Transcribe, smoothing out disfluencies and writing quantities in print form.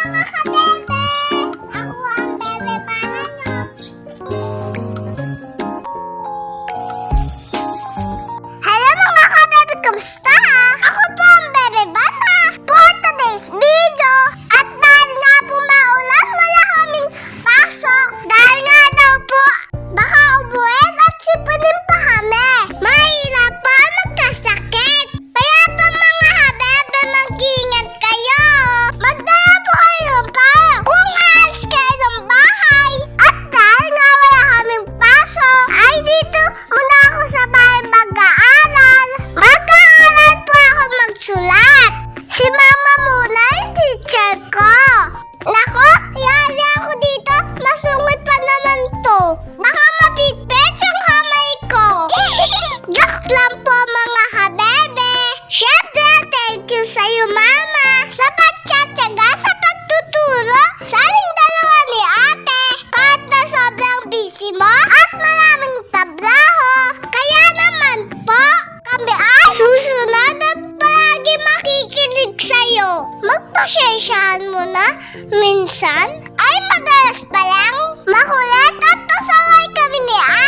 mga kabebe! Ako ang bebe para nyo. Hello mga kabebe! Kamusta? Ako po ang bebe bata for today's video. At dahil nga po maulan, wala kaming pasok. Dahil nga daw po, baka ubuin at sipunin pa kami. Mahirap pa magkasakit. Kaya po mga kabebe, mag-ingat kayo. Magdala po kayo ng payong kung aalis kayo ng bahay. At dahil nga wala kaming pasok, ay dito muna ako sa bahay mag-aaral. Mag-aaral po ako magsulat. Si mama muna yung teacher ko. Nako, yali ako dito. Masungit pa naman to. Baka mapitpit yung kamay ko. Joke lang po mga kabebe. Syempre, thank you sa'yo mama sa pagtsatsaga sa pagtuturo sa aming dalawa ni ate. Kahit na sobrang busy mo at maraming trabaho. Kaya naman po, kami ay susunod at palagi makikinig sa'yo. Magpasensyahan mo na minsan ay madalas pa lang makulit at pasaway kami ni ate.